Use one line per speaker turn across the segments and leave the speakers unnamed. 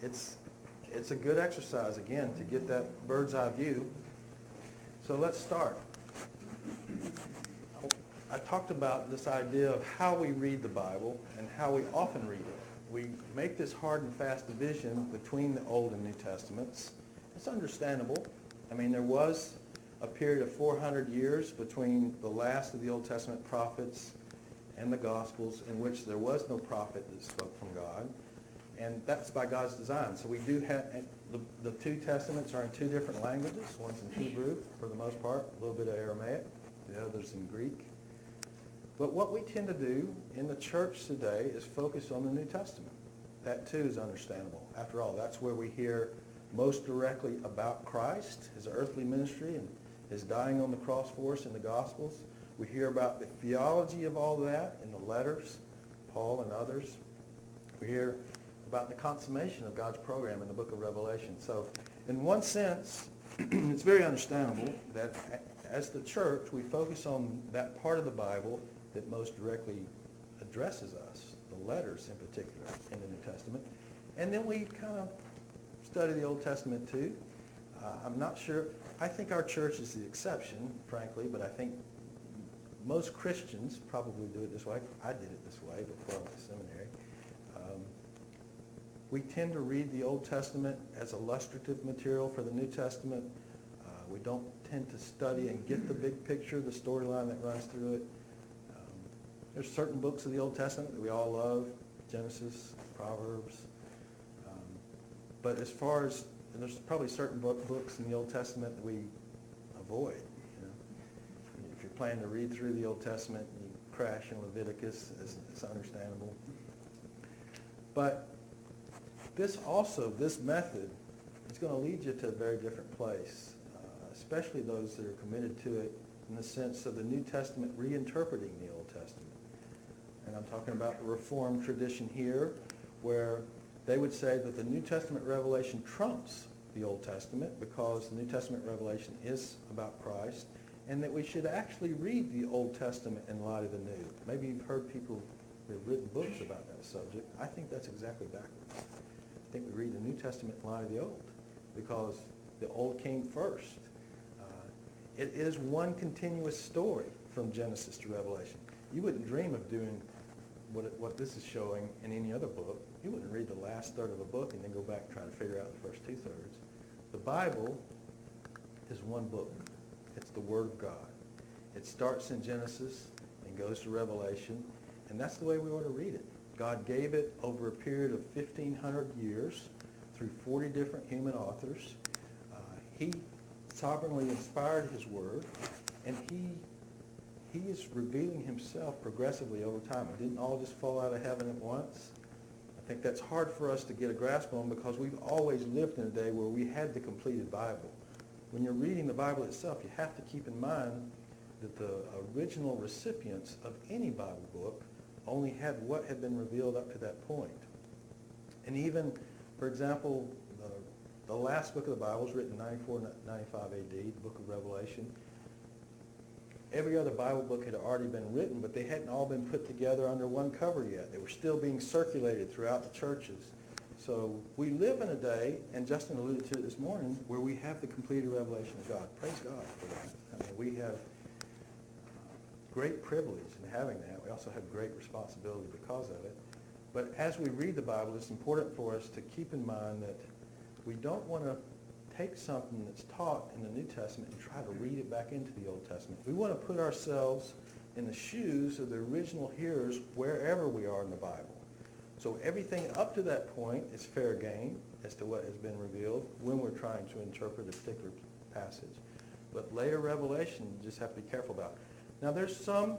it's a good exercise, again, to get that bird's eye view. So let's start. I talked about this idea of how we read the Bible and how we often read it. We make this hard and fast division between the Old and New Testaments. It's understandable. I mean, there was a period of 400 years between the last of the Old Testament prophets and the Gospels in which there was no prophet that spoke from God. And that's by God's design. So we do have, the two Testaments are in two different languages. One's in Hebrew for the most part, a little bit of Aramaic, the other's in Greek. But what we tend to do in the church today is focus on the New Testament. That too is understandable. After all, that's where we hear most directly about Christ, his earthly ministry, and his dying on the cross for us in the Gospels. We hear about the theology of all that in the letters, Paul and others. We hear about the consummation of God's program in the book of Revelation. So in one sense, it's very understandable that as the church, we focus on that part of the Bible that most directly addresses us, the letters in particular in the New Testament. And then we kind of study the Old Testament too. I'm not sure. I think our church is the exception, frankly, but I think most Christians probably do it this way. I did it this way before I went to seminary. We tend to read the Old Testament as illustrative material for the New Testament. We don't tend to study and get the big picture, the storyline that runs through it. There's certain books of the Old Testament that we all love, Genesis, Proverbs. But as far as, and there's probably certain books in the Old Testament that we avoid. If you're planning to read through the Old Testament, you crash in Leviticus, it's understandable. But this method is going to lead you to a very different place, especially those that are committed to it in the sense of the New Testament reinterpreting the Old Testament. And I'm talking about the Reformed tradition here, where they would say that the New Testament revelation trumps the Old Testament because the New Testament revelation is about Christ, and that we should actually read the Old Testament in light of the New. Maybe you've heard people who have written books about that subject. I think that's exactly backwards. I think we read the New Testament in light of the Old because the Old came first. It is one continuous story from Genesis to Revelation. You wouldn't dream of doing what this is showing in any other book. You wouldn't read the last third of a book and then go back and try to figure out the first two-thirds. The Bible is one book. It's the Word of God. It starts in Genesis and goes to Revelation, and that's the way we ought to read it. God gave it over a period of 1,500 years through 40 different human authors. He sovereignly inspired his Word, and he is revealing himself progressively over time. It didn't all just fall out of heaven at once. I think that's hard for us to get a grasp on because we've always lived in a day where we had the completed Bible. When you're reading the Bible itself, you have to keep in mind that the original recipients of any Bible book only had what had been revealed up to that point. And even, for example, the last book of the Bible was written in 94, 95 AD, the book of Revelation. Every other Bible book had already been written, but they hadn't all been put together under one cover yet. They were still being circulated throughout the churches. So we live in a day, and Justin alluded to it this morning, where we have the completed revelation of God. Praise God for that. I mean, we have great privilege in having that. We also have great responsibility because of it. But as we read the Bible, it's important for us to keep in mind that we don't want to take something that's taught in the New Testament and try to read it back into the Old Testament. We want to put ourselves in the shoes of the original hearers wherever we are in the Bible. So everything up to that point is fair game as to what has been revealed when we're trying to interpret a particular passage. But later revelation, you just have to be careful about. Now there's a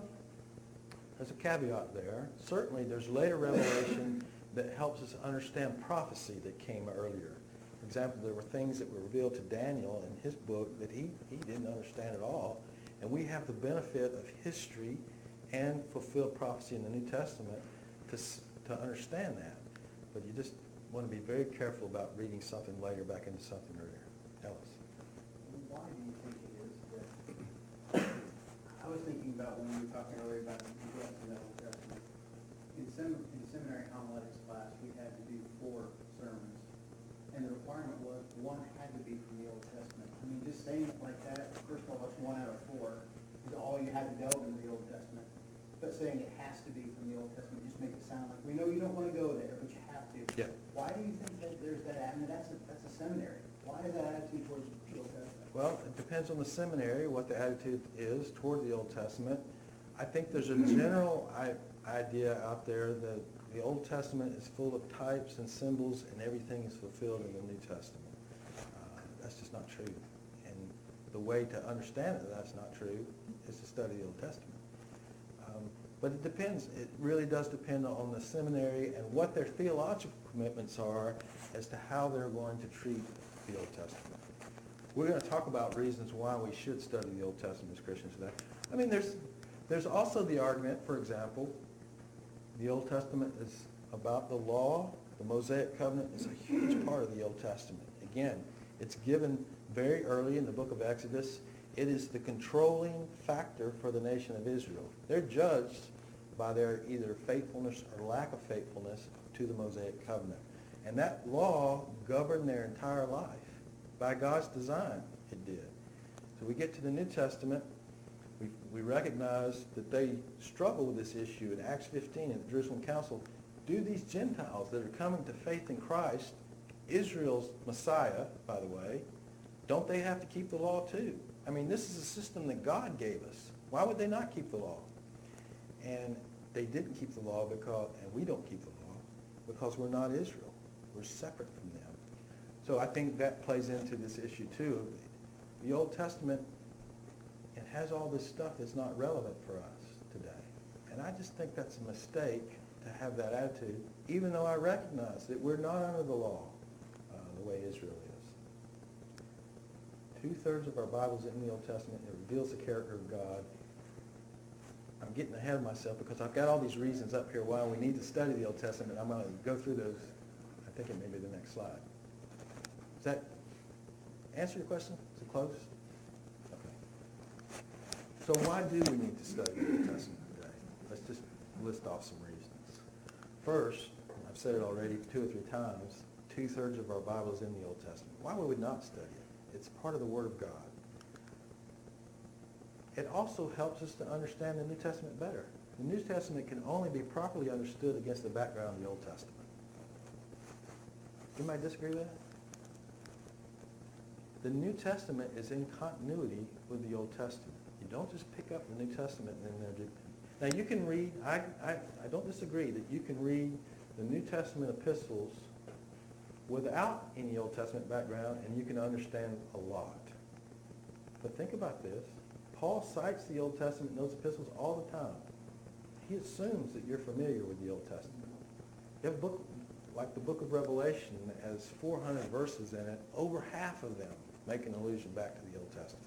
caveat there. Certainly there's later revelation that helps us understand prophecy that came earlier. For example, there were things that were revealed to Daniel in his book that he didn't understand at all. And we have the benefit of history and fulfilled prophecy in the New Testament to understand that. But you just want to be very careful about reading something later back into something earlier. Ellis.
Why do you think it is that, I was thinking about when we were talking earlier about the neglect of the Old Testament. In seminary homiletics class, we had to do 4 sermons one had to be from the Old Testament. I mean, just saying it like that, first of all, that's 1 out of 4, is all you had to delve into the Old Testament. But saying it has to be from the Old Testament just makes it sound like, we know you don't want to go there, but you have to.
Yeah.
Why do you think that there's that, I mean, that's a seminary. Why is that attitude towards the Old Testament?
Well, it depends on the seminary, what the attitude is toward the Old Testament. I think there's a general idea out there that the Old Testament is full of types and symbols and everything is fulfilled in the New Testament. That's just not true. And the way to understand it that that's not true is to study the Old Testament. But it depends. It really does depend on the seminary and what their theological commitments are as to how they're going to treat the Old Testament. We're going to talk about reasons why we should study the Old Testament as Christians today. I mean, there's also the argument, for example, the Old Testament is about the law. The Mosaic Covenant is a huge part of the Old Testament. Again, it's given very early in the book of Exodus. It is the controlling factor for the nation of Israel. They're judged by their either faithfulness or lack of faithfulness to the Mosaic Covenant. And that law governed their entire life. By God's design, it did. So we get to the New Testament, we recognize that they struggle with this issue. In Acts 15 at the Jerusalem Council, do these Gentiles that are coming to faith in Christ, Israel's Messiah, by the way, don't they have to keep the law too? I mean, this is a system that God gave us. Why would they not keep the law? And they didn't keep the law because, and we don't keep the law, because we're not Israel. We're separate from them. So I think that plays into this issue too. The Old Testament, it has all this stuff that's not relevant for us today. And I just think that's a mistake to have that attitude, even though I recognize that we're not under the law the way Israel is. 2/3 of our Bibles in the Old Testament, it reveals the character of God. I'm getting ahead of myself because I've got all these reasons up here why we need to study the Old Testament. I'm going to go through those. I think it may be the next slide. Does that answer your question? Is it close? Okay. So why do we need to study the Old Testament today? Let's just list off some reasons. First, I've said it already 2 or 3 times, 2/3 of our Bibles in the Old Testament. Why would we not study it? It's part of the Word of God. It also helps us to understand the New Testament better. The New Testament can only be properly understood against the background of the Old Testament. Anybody disagree with that? The New Testament is in continuity with the Old Testament. You don't just pick up the New Testament and then do. Now you can read, I don't disagree that you can read the New Testament epistles without any Old Testament background, and you can understand a lot. But think about this. Paul cites the Old Testament in those epistles all the time. He assumes that you're familiar with the Old Testament. You have a book like the book of Revelation has 400 verses in it, over half of them make an allusion back to the Old Testament.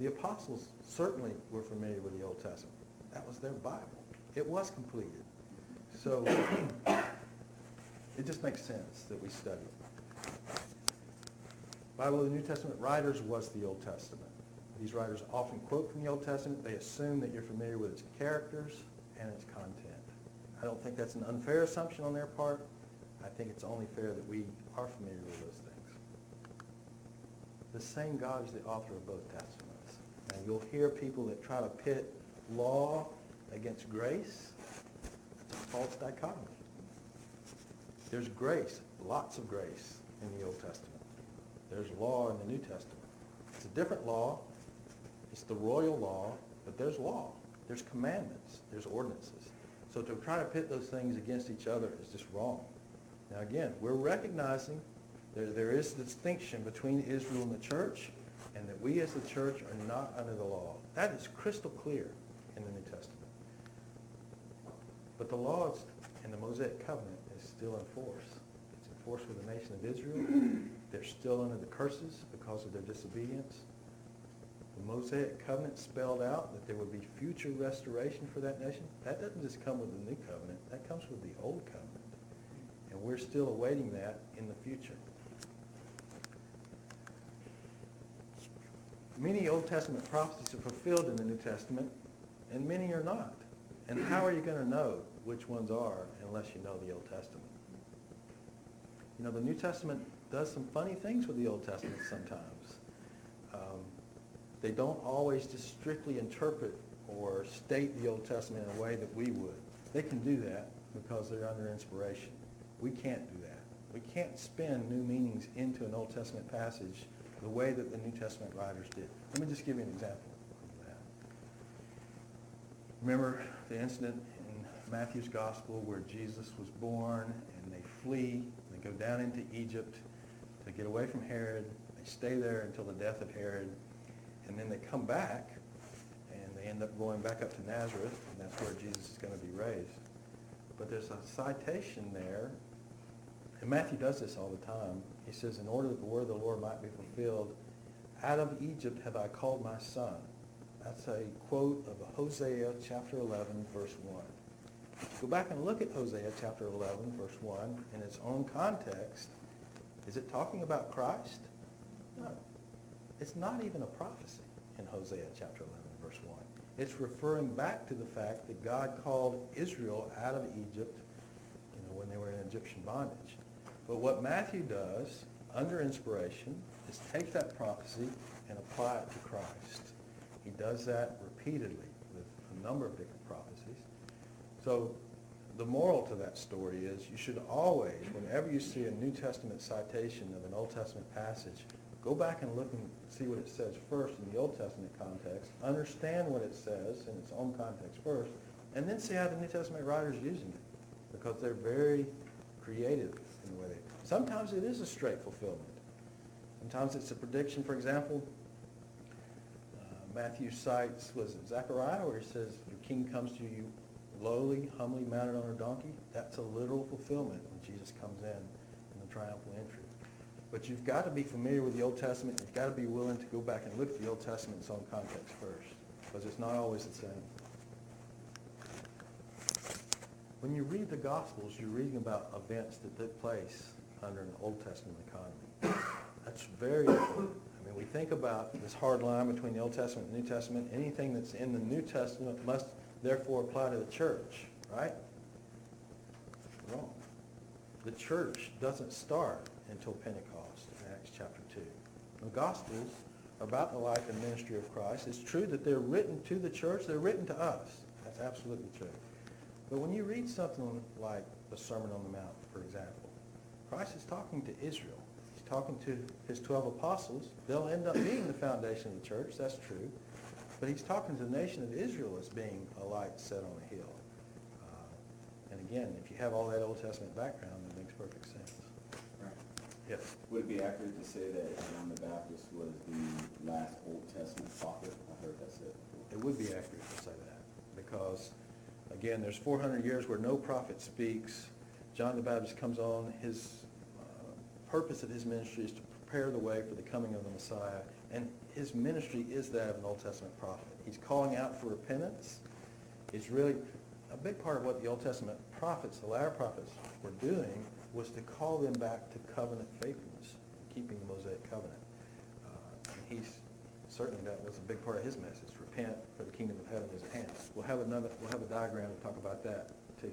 The apostles certainly were familiar with the Old Testament. That was their Bible. It was completed. So it just makes sense that we study it. Bible of the New Testament writers was the Old Testament. These writers often quote from the Old Testament. They assume that you're familiar with its characters and its content. I don't think that's an unfair assumption on their part. I think it's only fair that we are familiar with those things. The same God is the author of both Testaments. And you'll hear people that try to pit law against grace. It's a false dichotomy. There's grace, lots of grace in the Old Testament. There's law in the New Testament. It's a different law. It's the royal law, but there's law. There's commandments. There's ordinances. So to try to pit those things against each other is just wrong. Now again, we're recognizing there is a distinction between Israel and the church, and that we as the church are not under the law. That is crystal clear in the New Testament. But the law in the Mosaic Covenant is still in force. It's in force with the nation of Israel. They're still under the curses because of their disobedience. The Mosaic Covenant spelled out that there would be future restoration for that nation. That doesn't just come with the New Covenant. That comes with the Old Covenant. And we're still awaiting that in the future. Many Old Testament prophecies are fulfilled in the New Testament, and many are not. And how are you going to know which ones are unless you know the Old Testament? You know, the New Testament does some funny things with the Old Testament sometimes. They don't always just strictly interpret or state the Old Testament in a way that we would. They can do that because they're under inspiration. We can't do that. We can't spin new meanings into an Old Testament passage the way that the New Testament writers did. Let me just give you an example of that. Remember the incident in Matthew's Gospel where Jesus was born and they flee, they go down into Egypt to get away from Herod. They stay there until the death of Herod, and then they come back and they end up going back up to Nazareth, and that's where Jesus is going to be raised. But there's a citation there, and Matthew does this all the time. He says, in order that the word of the Lord might be fulfilled, out of Egypt have I called my son. That's a quote of Hosea chapter 11, verse 1. Go back and look at Hosea chapter 11, verse 1 in its own context. Is it talking about Christ? No. It's not even a prophecy in Hosea chapter 11, verse 1. It's referring back to the fact that God called Israel out of Egypt, when they were in Egyptian bondage. But what Matthew does, under inspiration, is take that prophecy and apply it to Christ. He does that repeatedly with a number of different prophecies. So the moral to that story is you should always, whenever you see a New Testament citation of an Old Testament passage, go back and look and see what it says first in the Old Testament context, understand what it says in its own context first, and then see how the New Testament writers are using it, because they're very creative in the way they. Sometimes it is a straight fulfillment. Sometimes it's a prediction. For example, Matthew cites, was it Zechariah, where he says, your king comes to you lowly, humbly mounted on a donkey. That's a literal fulfillment when Jesus comes in the triumphal entry. But you've got to be familiar with the Old Testament. You've got to be willing to go back and look at the Old Testament in its own context first, because it's not always the same. When you read the Gospels, you're reading about events that took place under an Old Testament economy. That's very important. I mean, we think about this hard line between the Old Testament and the New Testament. Anything that's in the New Testament must therefore apply to the church, right? Wrong. The church doesn't start until Pentecost in Acts chapter 2. The Gospels are about the life and ministry of Christ. It's true that they're written to the church. They're written to us. That's absolutely true. But when you read something like the Sermon on the Mount, for example, Christ is talking to Israel. He's talking to his 12 apostles. They'll end up being the foundation of the church. That's true. But he's talking to the nation of Israel as being a light set on a hill. And again, if you have all that Old Testament background, that makes perfect sense.
Right.
Yes.
Would it be accurate to say that John the Baptist was the last Old Testament prophet? I heard that said before.
It would be accurate to say that because, again, there's 400 years where no prophet speaks. John the Baptist comes on. His purpose of his ministry is to prepare the way for the coming of the Messiah, and his ministry is that of an Old Testament prophet. He's calling out for repentance. It's really a big part of what the Old Testament prophets, the latter prophets, were doing was to call them back to covenant faithfulness, keeping the Mosaic covenant. And he's certainly, that was a big part of his message. Repent, for the kingdom of heaven is at hand. We'll have a diagram to talk about that too.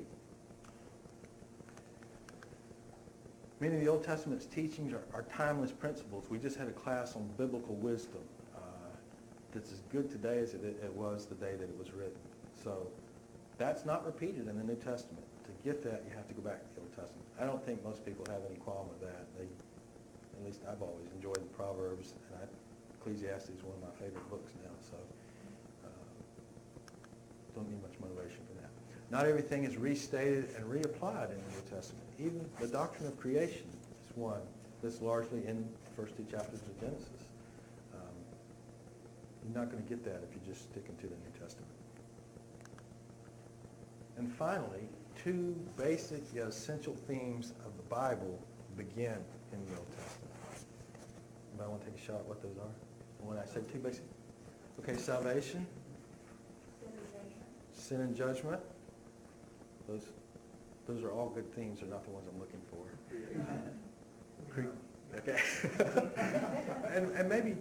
Many of the Old Testament's teachings are timeless principles. We just had a class on biblical wisdom that's as good today as it was the day that it was written. So that's not repeated in the New Testament. To get that, you have to go back to the Old Testament. I don't think most people have any qualm with that. At least I've always enjoyed the Proverbs, and Ecclesiastes is one of my favorite books now, so don't need much motivation for that. Not everything is restated and reapplied in the New Testament. Even the doctrine of creation is one that's largely in the first two chapters of Genesis. You're not going to get that if you're just sticking to the New Testament. And finally, two basic yet essential themes of the Bible begin in the Old Testament. Anybody want to take a shot at what those are? When I say two basic, okay, salvation, sin and judgment. Those are all good themes. They're not the ones I'm looking for. Okay. and maybe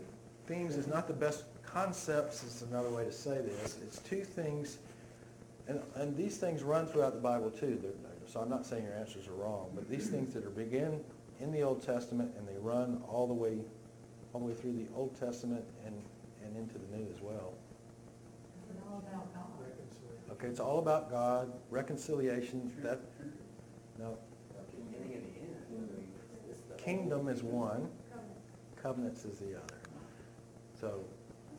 themes is not the best. Concepts is another way to say this. It's two things, and these things run throughout the Bible too. So I'm not saying your answers are wrong, but these things that are begin in the Old Testament, and they run all the way through the Old Testament and into the New as well.
Is it all about God?
Okay, it's all about God, reconciliation, no. Kingdom is one, covenants is the other. So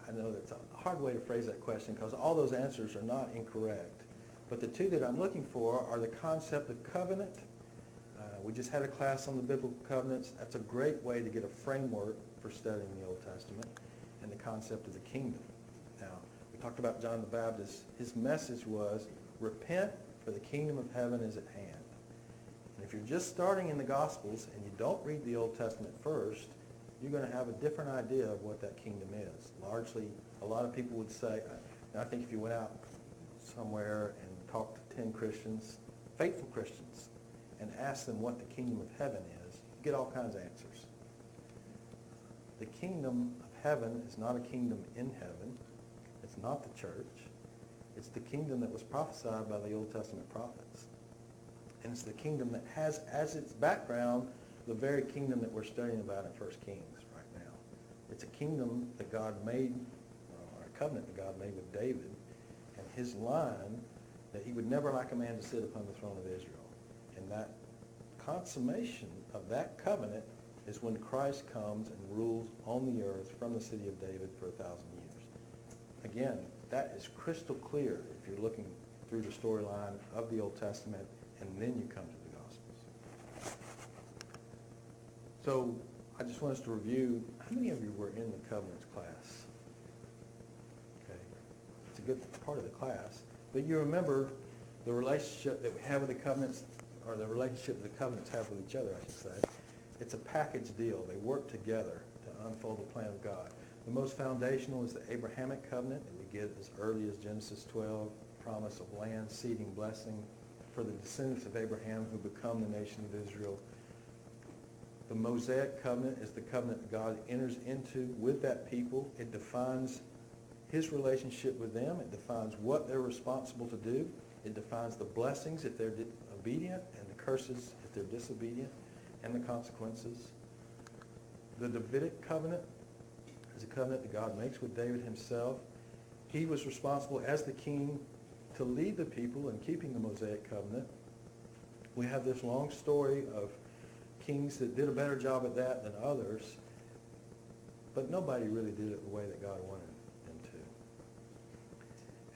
I know that's a hard way to phrase that question because all those answers are not incorrect. But the two that I'm looking for are the concept of covenant. We just had a class on the biblical covenants. That's a great way to get a framework for studying the Old Testament, and the concept of the kingdom. Now, we talked about John the Baptist. His message was, repent, for the kingdom of heaven is at hand. And if you're just starting in the Gospels and you don't read the Old Testament first, you're going to have a different idea of what that kingdom is. Largely, a lot of people would say, and I think if you went out somewhere and talked to 10 Christians, faithful Christians, and asked them what the kingdom of heaven is, you get all kinds of answers. The kingdom of heaven is not a kingdom in heaven. It's not the church. It's the kingdom that was prophesied by the Old Testament prophets. And it's the kingdom that has as its background the very kingdom that we're studying about in 1 Kings right now. It's a kingdom that God made, or a covenant that God made with David, and his line that he would never like a man to sit upon the throne of Israel. And that consummation of that covenant is when Christ comes and rules on the earth from the city of David for 1,000 years. Again, that is crystal clear if you're looking through the storyline of the Old Testament, and then you come to the Gospels. So I just want us to review, how many of you were in the covenants class? Okay, it's a good part of the class. But you remember the relationship that we have with the covenants, or the relationship that the covenants have with each other, I should say. It's a package deal. They work together to unfold the plan of God. The most foundational is the Abrahamic covenant that we get as early as Genesis 12, promise of land, seeding, blessing for the descendants of Abraham who become the nation of Israel. The Mosaic covenant is the covenant that God enters into with that people. It defines his relationship with them. It defines what they're responsible to do. It defines the blessings if they're obedient and the curses if they're disobedient, and the consequences. The Davidic covenant is a covenant that God makes with David himself. He was responsible as the king to lead the people in keeping the Mosaic covenant. We have this long story of kings that did a better job at that than others, but nobody really did it the way that God wanted them to.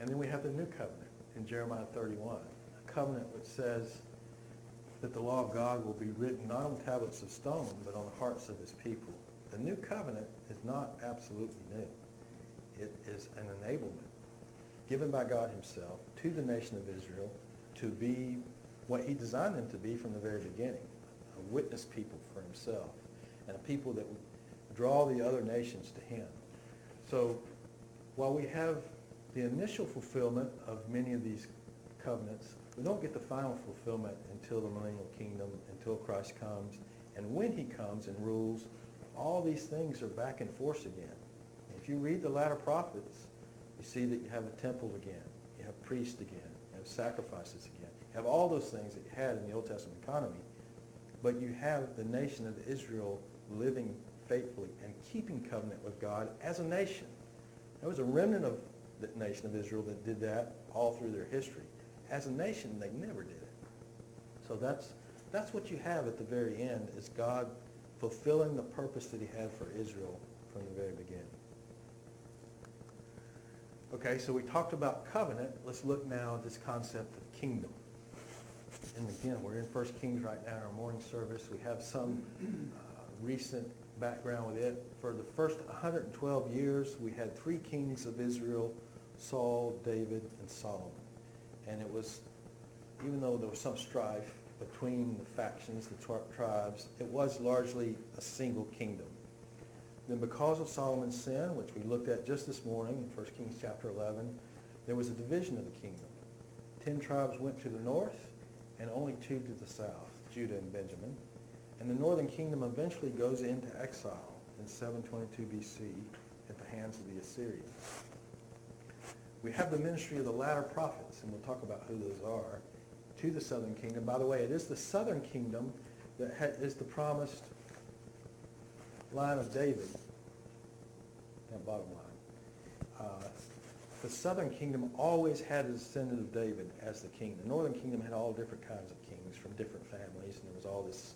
And then we have the new covenant in Jeremiah 31, a covenant which says that the law of God will be written not on tablets of stone, but on the hearts of his people. The new covenant is not absolutely new. It is an enablement given by God himself to the nation of Israel to be what he designed them to be from the very beginning, a witness people for himself, and a people that would draw the other nations to him. So while we have the initial fulfillment of many of these covenants, we don't get the final fulfillment until the millennial kingdom, until Christ comes. And when he comes and rules, all these things are back in force again. If you read the latter prophets, you see that you have a temple again, you have priests again, you have sacrifices again. You have all those things that you had in the Old Testament economy, but you have the nation of Israel living faithfully and keeping covenant with God as a nation. There was a remnant of the nation of Israel that did that all through their history. As a nation, they never did it. So that's what you have at the very end, is God fulfilling the purpose that he had for Israel from the very beginning. Okay, so we talked about covenant. Let's look now at this concept of kingdom. And again, we're in 1 Kings right now in our morning service. We have some recent background with it. For the first 112 years, we had 3 kings of Israel, Saul, David, and Solomon. And it was, even though there was some strife between the factions, the tribes, it was largely a single kingdom. Then because of Solomon's sin, which we looked at just this morning in 1 Kings chapter 11, there was a division of the kingdom. 10 tribes went to the north and only 2 to the south, Judah and Benjamin. And the northern kingdom eventually goes into exile in 722 BC at the hands of the Assyrians. We have the ministry of the latter prophets, and we'll talk about who those are, to the southern kingdom. By the way, it is the southern kingdom that is the promised line of David, that bottom line. The southern kingdom always had a descendant of David as the king. The northern kingdom had all different kinds of kings from different families, and there was all this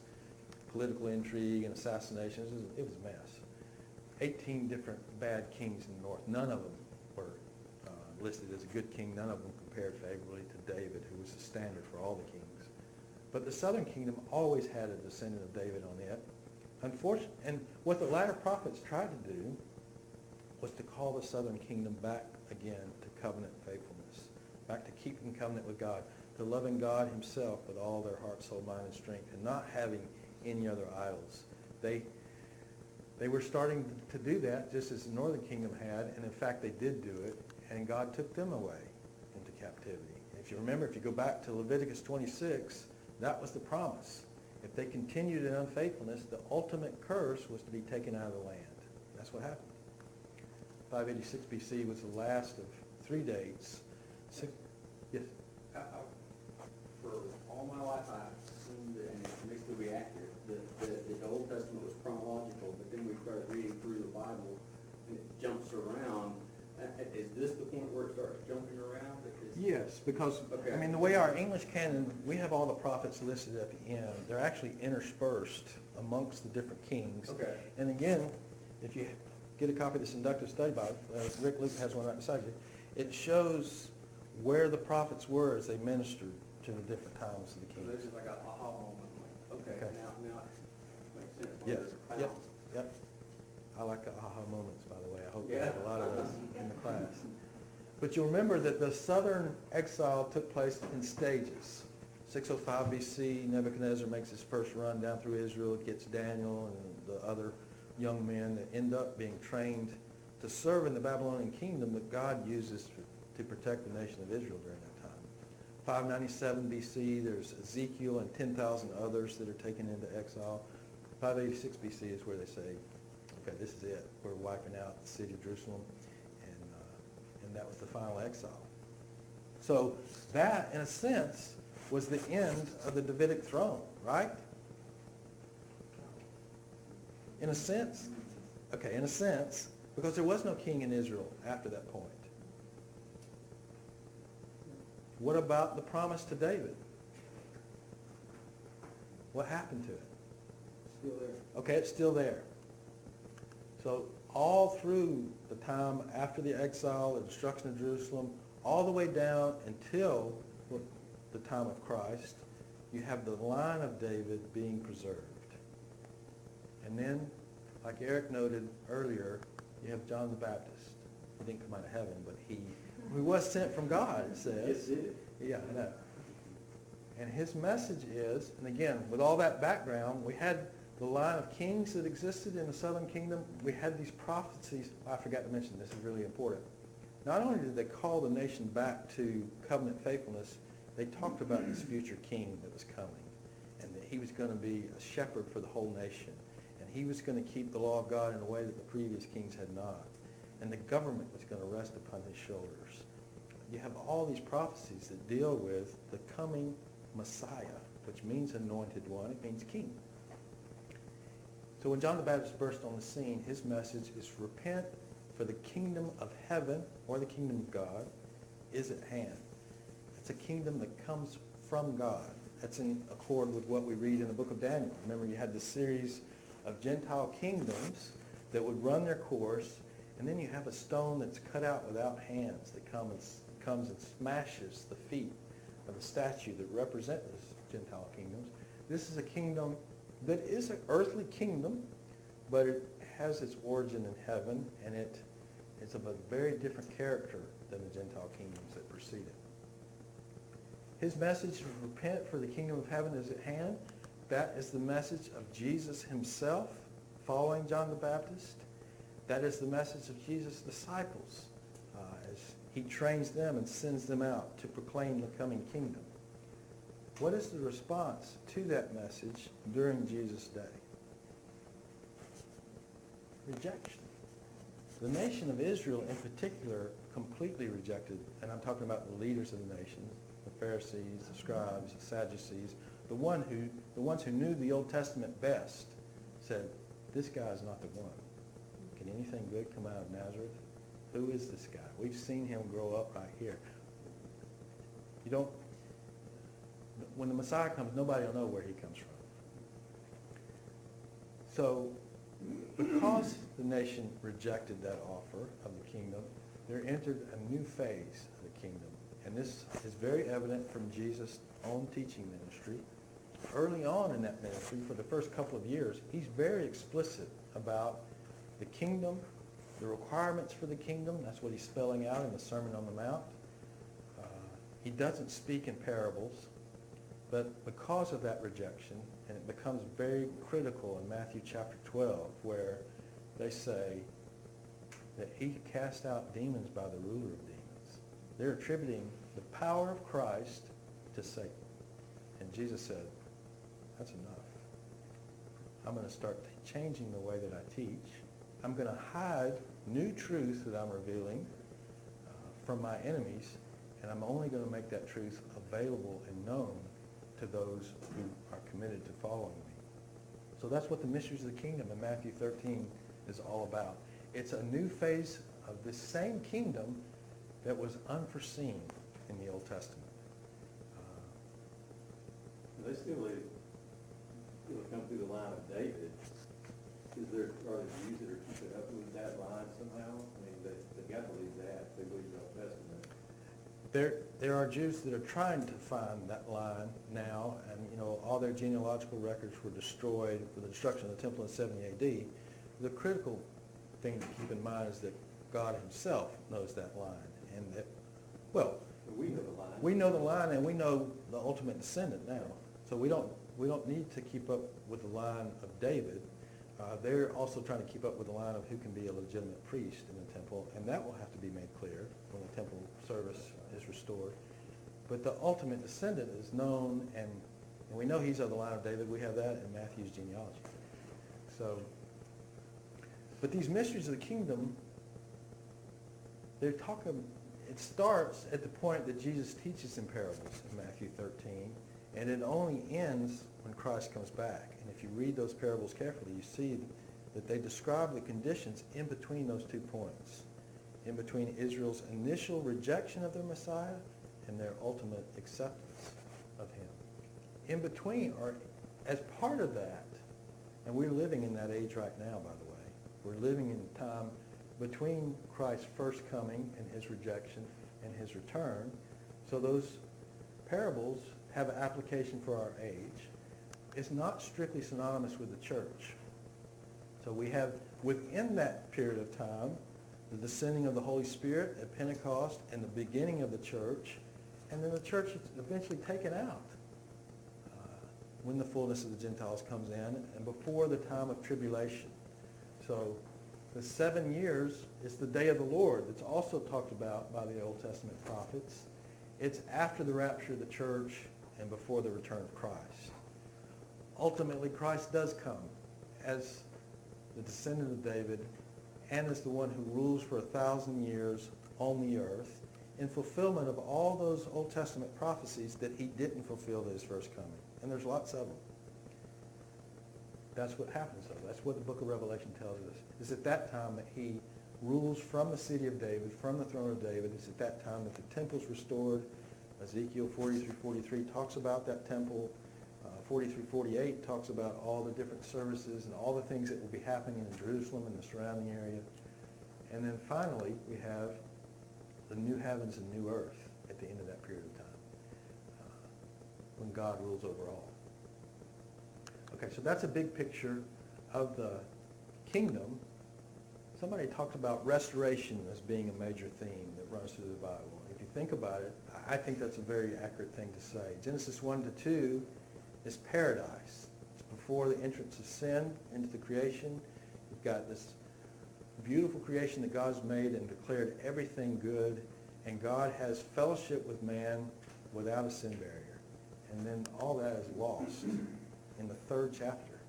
political intrigue and assassinations. It was a mess. 18 different bad kings in the north. None of them were listed as a good king. None of them compared favorably to David, who was the standard for all the kings. But the southern kingdom always had a descendant of David on it. Unfortunately, and what the latter prophets tried to do was to call the southern kingdom back again to covenant faithfulness, back to keeping covenant with God, to loving God himself with all their heart, soul, mind, and strength, and not having any other idols. They were starting to do that just as the northern kingdom had, and in fact they did do it, and God took them away into captivity. If you remember, if you go back to Leviticus 26, that was the promise. If they continued in unfaithfulness, the ultimate curse was to be taken out of the land. That's what happened. 586 BC was the last of 3 dates. Yes?
For all my life, I assumed, and it may still be accurate, that the Old Testament was chronological, but then we started reading through the Bible, and it jumps around. Is this the point where it starts jumping around?
Yes, because,
Okay.
I mean, the way our English canon, we have all the prophets listed at the end. They're actually interspersed amongst the different kings.
Okay.
And again, if you get a copy of this inductive study Bible, Rick Luke has one right beside you, it shows where the prophets were as they ministered to the different times of the
So
kings.
this is like an aha moment, like, okay,
Okay.
now it makes sense.
Yes,
There's a
yep,
balance.
yep. I like the aha moments, by the way. I hope we
Yeah.
have a lot of those in the class. But you'll remember that the southern exile took place in stages. 605 BC, Nebuchadnezzar makes his first run down through Israel, gets Daniel and the other young men that end up being trained to serve in the Babylonian kingdom that God uses to protect the nation of Israel during that time. 597 BC, there's Ezekiel and 10,000 others that are taken into exile. 586 BC is where they say, okay, this is it. We're wiping out the city of Jerusalem, and that was the final exile. So that, in a sense, was the end of the Davidic throne, right? In a sense. Okay, in a sense, because there was no king in Israel after that point. What about the promise to David? What happened to it?
Still there.
Okay, it's still there. So all through the time after the exile, the destruction of Jerusalem, all the way down until the time of Christ, you have the line of David being preserved. And then, like Eric noted earlier, you have John the Baptist. He didn't come out of heaven, but he was sent from God, it says.
Yes, it is.
Yeah, I know. And his message is, and again, with all that background, we had the line of kings that existed in the southern kingdom. We had these prophecies. I forgot to mention, this is really important. Not only did they call the nation back to covenant faithfulness, they talked about this future king that was coming, and that he was going to be a shepherd for the whole nation, and he was going to keep the law of God in a way that the previous kings had not, and the government was going to rest upon his shoulders. You have all these prophecies that deal with the coming Messiah, which means anointed one. It means king. So when John the Baptist burst on the scene, his message is repent, for the kingdom of heaven, or the kingdom of God, is at hand. It's a kingdom that comes from God. That's in accord with what we read in the book of Daniel. Remember, you had this series of Gentile kingdoms that would run their course, and then you have a stone that's cut out without hands that comes and smashes the feet of the statue that represent those Gentile kingdoms. This is a kingdom that is an earthly kingdom, but it has its origin in heaven, and it's of a very different character than the Gentile kingdoms that preceded. His message is repent, for the kingdom of heaven is at hand. That is the message of Jesus himself following John the Baptist. That is the message of Jesus' disciples as he trains them and sends them out to proclaim the coming kingdom. What is the response to that message during Jesus' day? Rejection. The nation of Israel in particular completely rejected, and I'm talking about the leaders of the nation, the Pharisees, the scribes, the Sadducees, the ones who knew the Old Testament best said, this guy's not the one. Can anything good come out of Nazareth? Who is this guy? We've seen him grow up right here. You don't, when the Messiah comes, nobody will know where he comes from. So, because the nation rejected that offer of the kingdom, there entered a new phase of the kingdom. And this is very evident from Jesus' own teaching ministry. Early on in that ministry, for the first couple of years, he's very explicit about the kingdom, the requirements for the kingdom. That's what he's spelling out in the Sermon on the Mount. He doesn't speak in parables, but because of that rejection, and it becomes very critical in Matthew chapter 12, where they say that he cast out demons by the ruler of demons. They're attributing the power of Christ to Satan. And Jesus said, that's enough. I'm going to start changing the way that I teach. I'm going to hide new truth that I'm revealing from my enemies, and I'm only going to make that truth available and known to those who are committed to following me. So that's what the mysteries of the kingdom in Matthew 13 is all about. It's a new phase of this same kingdom that was unforeseen in the Old Testament.
They still come through the line of David. Are there Jews that are keeping up with that line somehow? I mean, they've got to believe that. They believe the Old Testament.
There are Jews that are trying to find that line now, and all their genealogical records were destroyed with the destruction of the temple in 70 A.D. The critical thing to keep in mind is that God himself knows that line, and that, well,
But we know the line.
we know the line, and we know the ultimate descendant now. So we don't need to keep up with the line of David. They're also trying to keep up with the line of who can be a legitimate priest in the temple, and that will have to be made clear when the temple service is restored. But the ultimate descendant is known, and we know he's of the line of David. We have that in Matthew's genealogy. So, but these mysteries of the kingdom, it starts at the point that Jesus teaches in parables in Matthew 13, and it only ends when Christ comes back. And if you read those parables carefully, you see that they describe the conditions in between those 2 points, in between Israel's initial rejection of their Messiah and their ultimate acceptance of him. In between, or as part of that, and we're living in that age right now, by the way. We're living in a time between Christ's first coming and his rejection and his return. So those parables have an application for our age. It's not strictly synonymous with the church. So we have, within that period of time, the descending of the Holy Spirit at Pentecost and the beginning of the church, and then the church is eventually taken out when the fullness of the Gentiles comes in and before the time of tribulation. So the 7 years is the day of the Lord that's also talked about by the Old Testament prophets. It's after the rapture of the church and before the return of Christ. Ultimately, Christ does come as the descendant of David and as the one who rules for 1,000 years on the earth in fulfillment of all those Old Testament prophecies that he didn't fulfill at his first coming. And there's lots of them. That's what happens, though. That's what the book of Revelation tells us. It's at that time that he rules from the city of David, from the throne of David. It's at that time that the temple's restored. Ezekiel 40 through 43 talks about that temple. 40 through 48 talks about all the different services and all the things that will be happening in Jerusalem and the surrounding area. And then finally, we have the new heavens and new earth at the end of that period of time, when God rules over all. Okay, so that's a big picture of the kingdom. Somebody talked about restoration as being a major theme that runs through the Bible. If you think about it, I think that's a very accurate thing to say. Genesis 1 to 2 is paradise. It's before the entrance of sin into the creation. You've got this beautiful creation that God's made and declared everything good, and God has fellowship with man without a sin barrier. And then all that is lost in the 3rd chapter.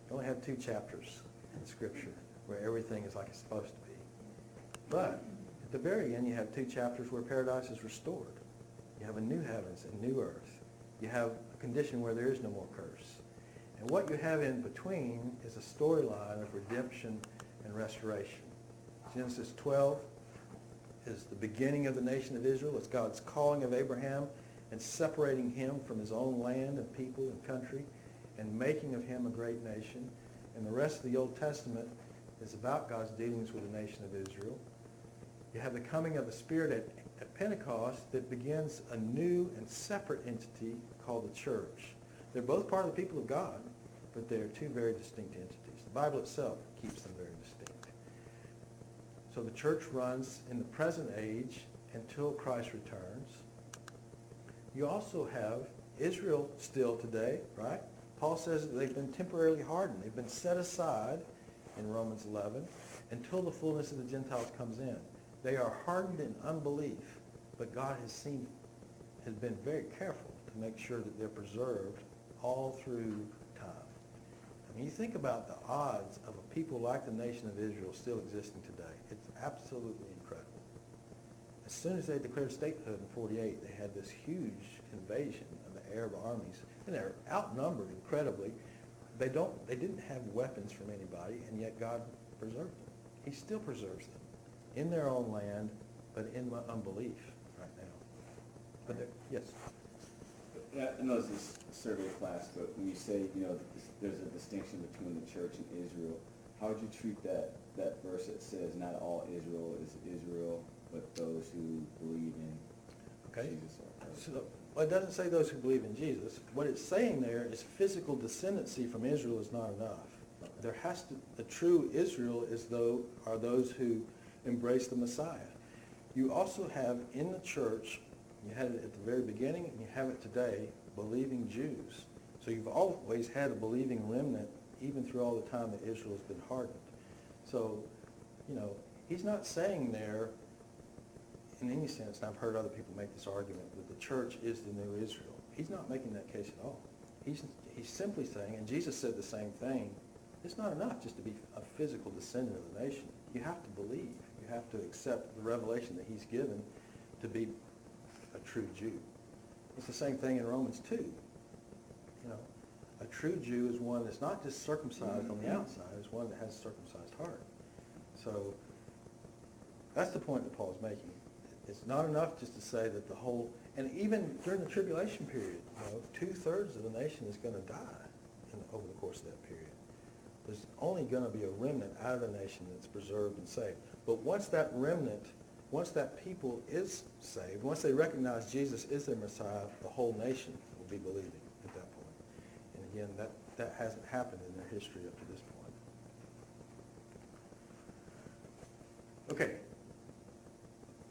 You only have 2 chapters in Scripture where everything is like it's supposed to be. But at the very end, you have 2 chapters where paradise is restored. You have a new heavens and new earth. you have a condition where there is no more curse. And what you have in between is a storyline of redemption and restoration. Genesis 12 is the beginning of the nation of Israel. It's God's calling of Abraham and separating him from his own land and people and country and making of him a great nation. And the rest of the Old Testament is about God's dealings with the nation of Israel. You have the coming of the Spirit at Pentecost that begins a new and separate entity called the church. They're both part of the people of God, but they are two very distinct entities. The Bible itself keeps them very distinct. So the church runs in the present age until Christ returns. You also have Israel still today, right? Paul says that they've been temporarily hardened. They've been set aside in Romans 11 until the fullness of the Gentiles comes in. They are hardened in unbelief, but God has been very careful to make sure that they're preserved all through time. I mean, you think about the odds of a people like the nation of Israel still existing today. It's absolutely incredible. As soon as they declared statehood in 48, they had this huge invasion of the Arab armies, and they're outnumbered incredibly. They didn't have weapons from anybody, and yet God preserved them. He still preserves them in their own land, but in unbelief right now. But yes.
Yeah, I know this is a survey class, but when you say, there's a distinction between the church and Israel, how would you treat that verse that says, not all Israel is Israel, but those who believe in Jesus are Christ?
So, well, it doesn't say those who believe in Jesus. What it's saying there is physical descendancy from Israel is not enough. The true Israel are those who embrace the Messiah. You also have in the church, you had it at the very beginning and you have it today, believing Jews. So you've always had a believing remnant even through all the time that Israel has been hardened. So, he's not saying there in any sense, and I've heard other people make this argument, that the church is the new Israel. He's not making that case at all. He's simply saying, and Jesus said the same thing, it's not enough just to be a physical descendant of the nation. You have to believe. You have to accept the revelation that he's given to be a true Jew. It's the same thing in Romans 2. A true Jew is one that's not just circumcised on the outside, it's one that has a circumcised heart. So that's the point that Paul's making. It's not enough just to say that and even during the tribulation period, 2/3 of the nation is going to die over the course of that period. There's only going to be a remnant out of the nation that's preserved and saved. But once that people is saved, once they recognize Jesus is their Messiah, the whole nation will be believing at that point. And again, that hasn't happened in their history up to this point. Okay.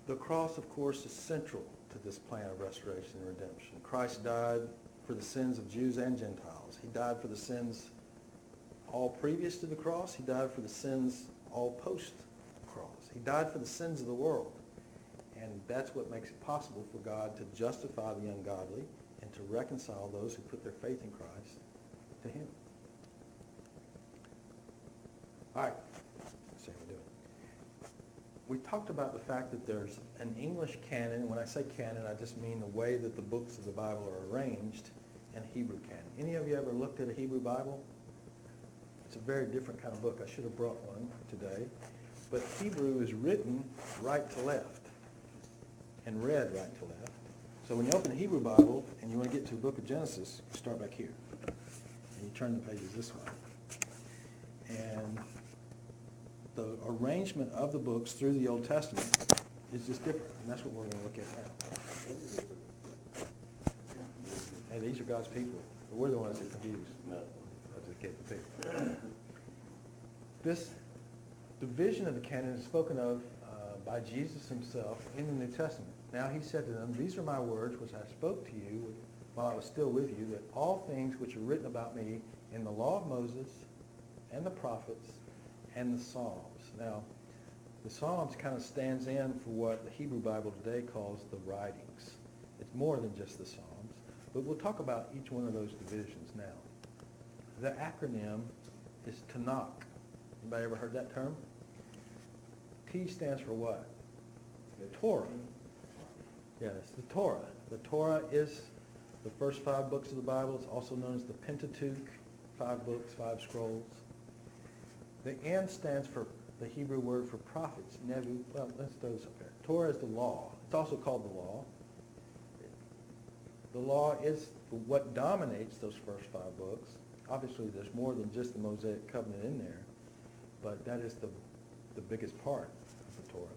The cross, of course, is central to this plan of restoration and redemption. Christ died for the sins of Jews and Gentiles. He died for the sins all previous to the cross. He died for the sins all post-cross. He died for the sins of the world. And that's what makes it possible for God to justify the ungodly and to reconcile those who put their faith in Christ to him. All right. Let's see how we do it. We talked about the fact that there's an English canon. When I say canon, I just mean the way that the books of the Bible are arranged, and Hebrew canon. Any of you ever looked at a Hebrew Bible? It's a very different kind of book. I should have brought one today. But Hebrew is written right to left and read right to left. So when you open the Hebrew Bible and you want to get to the book of Genesis, you start back here. And you turn the pages this way. And the arrangement of the books through the Old Testament is just different, and that's what we're going to look at now. Hey, these are God's people. We're the ones that are confused. I just get the picture. This division of the canon is spoken of by Jesus himself in the New Testament. Now he said to them, "These are my words which I spoke to you while I was still with you, that all things which are written about me in the law of Moses and the prophets and the Psalms." Now, the Psalms kind of stands in for what the Hebrew Bible today calls the writings. It's more than just the Psalms, but we'll talk about each one of those divisions now. The acronym is Tanakh. Anybody ever heard that term? T stands for what? Torah. Yes, the Torah. The Torah is The first 5 books of the Bible is also known as the Pentateuch, 5 books, 5 scrolls. The N stands for the Hebrew word for prophets, Nebu. Well, let's throw this up there. Torah is the law. It's also called the law. The law is what dominates those first 5 books. Obviously, there's more than just the Mosaic covenant in there, but that is the biggest part of the Torah.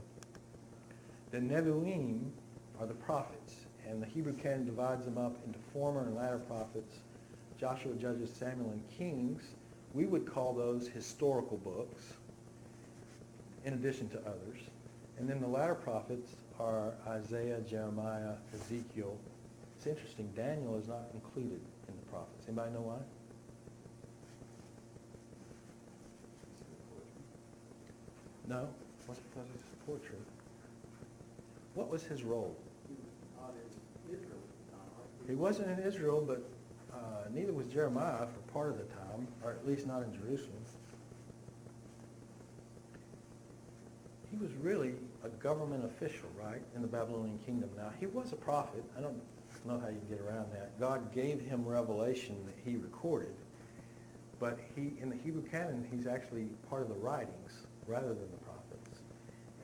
The Nebuim are the prophets, and the Hebrew canon divides them up into former and latter prophets, Joshua, Judges, Samuel, and Kings. We would call those historical books, in addition to others. And then the latter prophets are Isaiah, Jeremiah, Ezekiel. It's interesting, Daniel is not included in the prophets. Anybody know why? No? What's because he's a portrait? What was his role?
He was out in Israel at the time, right?
He wasn't in Israel, but neither was Jeremiah for part of the time, or at least not in Jerusalem. He was really a government official, right, in the Babylonian kingdom. Now, he was a prophet. I don't know how you get around that. God gave him revelation that he recorded, but in the Hebrew canon, he's actually part of the writings rather than the prophets.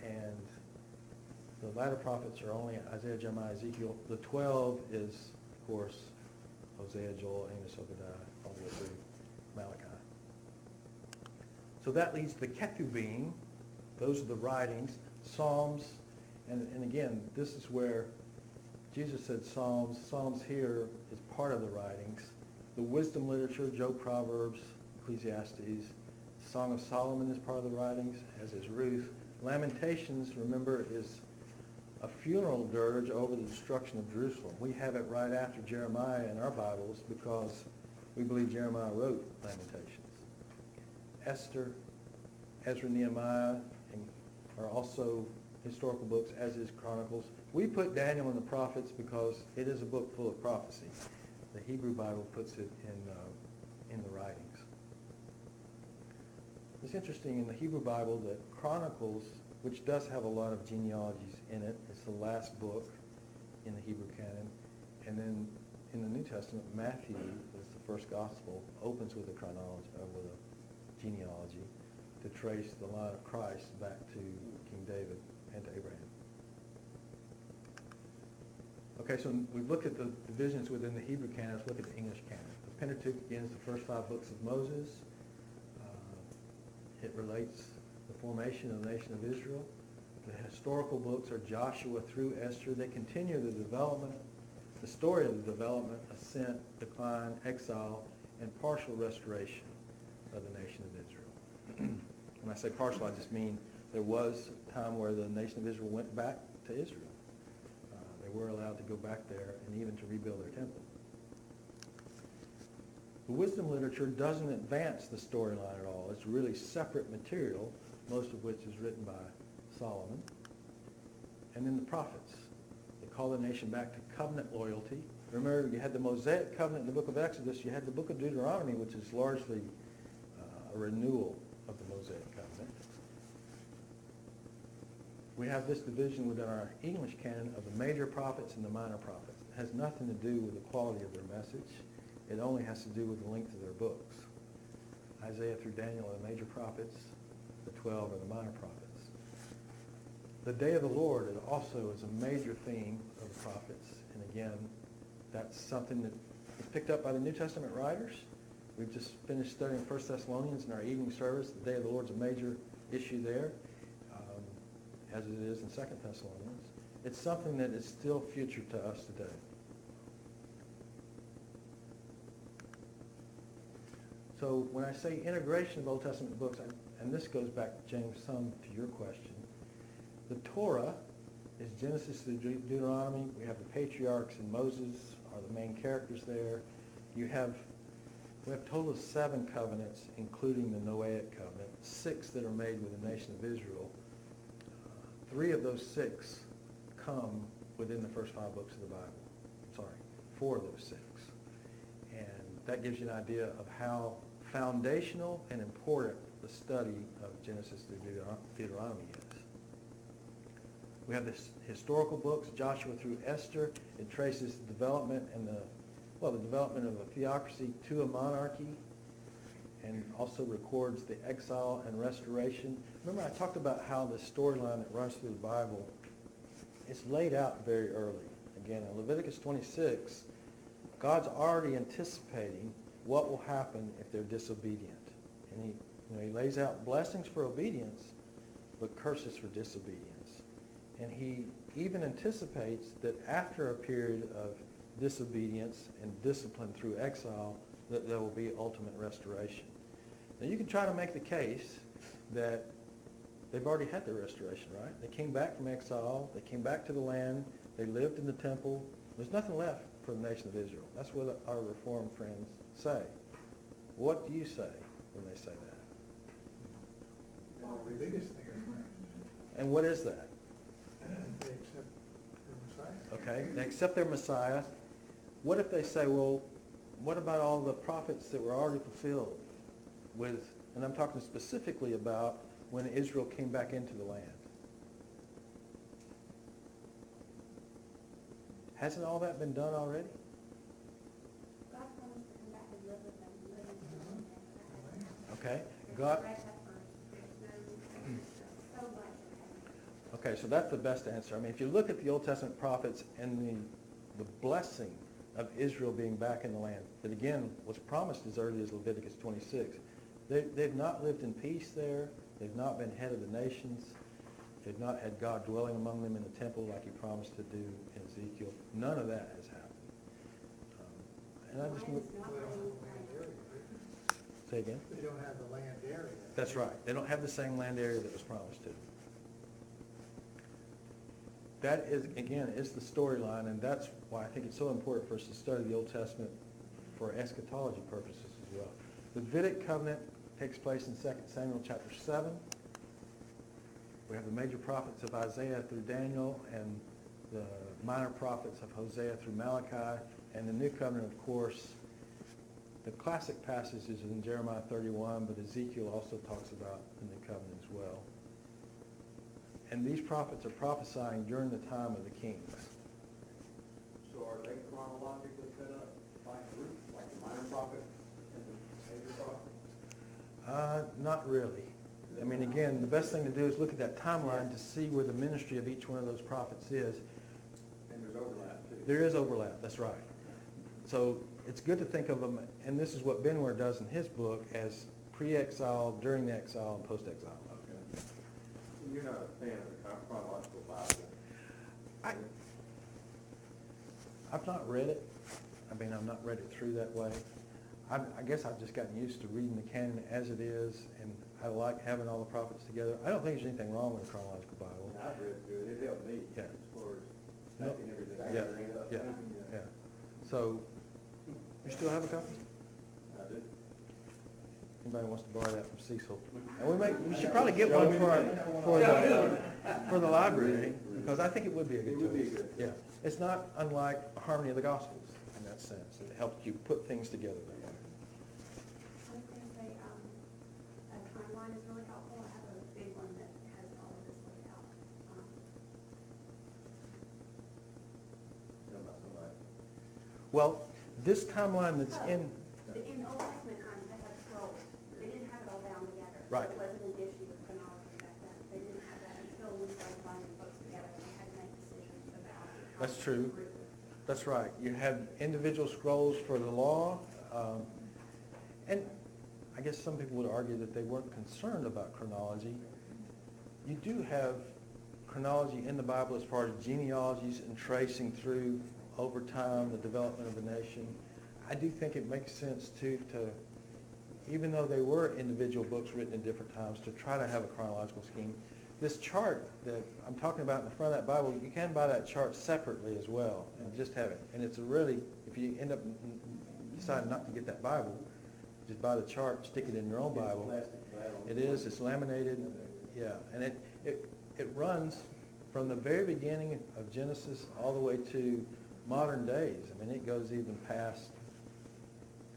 And the latter prophets are only Isaiah, Jeremiah, Ezekiel. The 12 is, of course, Hosea, Joel, Amos, Obadiah, all the way through Malachi. So that leads to the Ketubim. Those are the writings, Psalms, and again, this is where Jesus said Psalms. Psalms here is part of the writings. The wisdom literature, Job, Proverbs, Ecclesiastes. Song of Solomon is part of the writings, as is Ruth. Lamentations, remember, is a funeral dirge over the destruction of Jerusalem. We have it right after Jeremiah in our Bibles because we believe Jeremiah wrote Lamentations. Esther, Ezra, Nehemiah are also historical books, as is Chronicles. We put Daniel in the prophets because it is a book full of prophecy. The Hebrew Bible puts it in the writings. It's interesting in the Hebrew Bible that Chronicles, which does have a lot of genealogies in it, it's the last book in the Hebrew canon. And then in the New Testament, Matthew is the first gospel, opens with a chronology, with a genealogy to trace the line of Christ back to King David and to Abraham. Okay, so we've looked at the divisions within the Hebrew canon. Let's look at the English canon. The Pentateuch, again, is the first 5 books of Moses. It relates the formation of the nation of Israel. The historical books are Joshua through Esther. They continue the development, the story of the development, ascent, decline, exile, and partial restoration of the nation of Israel. When I say partial, I just mean there was a time where the nation of Israel went back to Israel. They were allowed to go back there and even to rebuild their temple. The wisdom literature doesn't advance the storyline at all. It's really separate material, most of which is written by Solomon. And then the prophets. They call the nation back to covenant loyalty. Remember, you had the Mosaic covenant in the book of Exodus. You had the book of Deuteronomy, which is largely a renewal of the Mosaic covenant. We have this division within our English canon of the major prophets and the minor prophets. It has nothing to do with the quality of their message. It only has to do with the length of their books. Isaiah through Daniel are the major prophets. The 12 are the minor prophets. The day of the Lord also is a major theme of the prophets. And again, that's something that is picked up by the New Testament writers. We've just finished studying 1 Thessalonians in our evening service. The day of the Lord's a major issue there, as it is in 2 Thessalonians. It's something that is still future to us today. So when I say integration of Old Testament books, and this goes back, James, some to your question, the Torah is Genesis to Deuteronomy. We have the patriarchs and Moses are the main characters there. We have a total of 7 covenants, including the Noahic covenant, 6 that are made with the nation of Israel. 3 of those 6 come within the first 5 books of the Bible. Sorry, 4 of those 6. And that gives you an idea of how foundational and important the study of Genesis through Deuteronomy is. We have the historical books, Joshua through Esther. It traces the development and the well, the development of a theocracy to a monarchy, and also records the exile and restoration. Remember, I talked about how the storyline that runs through the Bible is laid out very early. Again, in Leviticus 26, God's already anticipating what will happen if they're disobedient. And he lays out blessings for obedience, but curses for disobedience. And he even anticipates that after a period of disobedience and discipline through exile, that there will be ultimate restoration. Now you can try to make the case that they've already had their restoration, right? They came back from exile, they came back to the land, they lived in the temple. There's nothing left for the nation of Israel. That's what our Reformed friends say. What do you say when they say that?
Well, the biggest thing is when
And what is that?
they accept the Messiah.
Okay, they accept their Messiah. What if they say, well, what about all the prophets that were already fulfilled with, and I'm talking specifically about when Israel came back into the land. Hasn't all that been done already?
God promised to come back and live with them, live in the land.
Okay, God,
So much in heaven.
okay, so that's the best answer. I mean, if you look at the Old Testament prophets and the blessing of Israel being back in the land, that again was promised as early as Leviticus 26. They've not lived in peace there. They've not been head of the nations. They've not had God dwelling among them in the temple like he promised to do in Ezekiel. None of that has happened. And I just,
Mine is
They
not
don't have
really
the land area.
say again?
They don't have the land area.
That's right. They don't have the same land area that was promised to them. That is, again, is the storyline, and that's why I think it's so important for us to study the Old Testament for eschatology purposes as well. The Davidic covenant takes place in 2 Samuel chapter 7. We have the major prophets of Isaiah through Daniel and the minor prophets of Hosea through Malachi. And the New Covenant, of course, the classic passage is in Jeremiah 31, but Ezekiel also talks about the New Covenant as well. And these prophets are prophesying during the time of the kings.
So are they chronologically set up by group, like the minor prophet and the major prophet?
Not really. I mean, again, the best thing to do is look at that timeline to see where the ministry of each one of those prophets is.
And there's overlap too.
There is overlap, that's right. So it's good to think of them, and this is what Benware does in his book, as pre-exile, during the exile, and post-exile.
Okay. You're not a fan of the chronological Bible?
I've not read it. I mean, I've not read it through that way. I guess I've just gotten used to reading the canon as it is, and I like having all the prophets together. I don't think there's anything wrong with a chronological Bible.
I've read through it, it helped me
Yeah.
as far as
Nope.
backing everything.
Yeah,
everything up.
yeah, yeah. So, you still have a copy?
I do.
Anybody wants to borrow that from Cecil? And we should probably get one for the library, because I think it would be a good
It
tool.
would be good.
Yeah, it's not unlike Harmony of the Gospels in that sense. It helps you put things together.
I was going to say, a timeline is really helpful. I have a big one that has all of this laid out.
Tell about somebody.
Well, this timeline that's in,
In the Old Testament times, they had scrolls. They didn't have it all down together.
Right.
It wasn't an issue with chronology back then. They didn't have that until we started binding books together, and they had to make decisions about how
That's
to
true.
group it.
that's right, you have individual scrolls for the law, and I guess some people would argue that they weren't concerned about chronology. You do have chronology in the Bible as far as genealogies and tracing through over time the development of the nation. I do think it makes sense too to, even though they were individual books written at different times, to try to have a chronological scheme. This chart that I'm talking about in the front of that Bible, you can buy that chart separately as well and just have it. And it's a really, if you end up deciding not to get that Bible, just buy the chart, stick it in your own Bible.
Plastic flat on
It is, it's laminated, yeah, and it runs from the very beginning of Genesis all the way to modern days. I mean, it goes even past,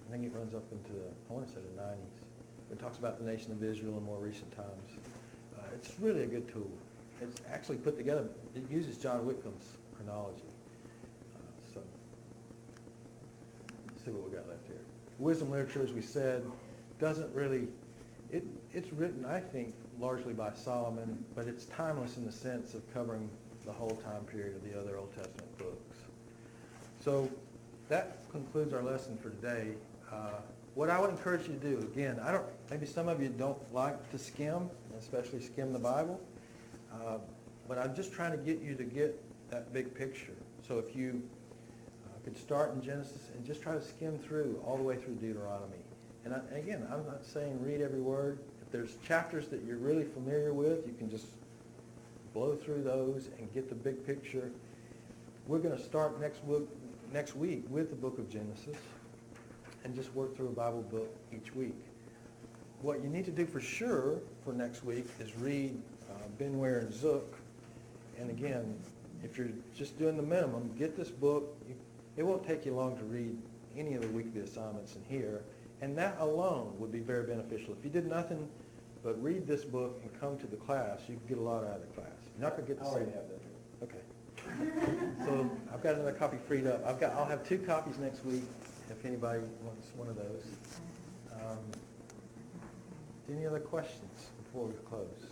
I think it runs up into the, I want to say the 90s. It talks about the nation of Israel in more recent times. It's really a good tool. It's actually put together, it uses John Whitcomb's chronology. So, let's see what we got left here. Wisdom literature, as we said, doesn't really, it's written, I think, largely by Solomon, but it's timeless in the sense of covering the whole time period of the other Old Testament books. So that concludes our lesson for today. What I would encourage you to do, again, maybe some of you don't like to skim, especially skim the Bible, but I'm just trying to get you to get that big picture. So if you could start in Genesis and just try to skim through all the way through Deuteronomy. And again, I'm not saying read every word. If there's chapters that you're really familiar with, you can just blow through those and get the big picture. We're going to start next week with the book of Genesis and just work through a Bible book each week. What you need to do for sure for next week is read Ben Ware and Zook. And again, if you're just doing the minimum, get this book. It won't take you long to read any of the weekly assignments in here, and that alone would be very beneficial. If you did nothing but read this book and come to the class, you can get a lot out of the class. You're not going to get
I
the
already
same.
have that.
Okay. So I've got another copy freed up. I'll have 2 copies next week if anybody wants one of those. Any other questions before we close?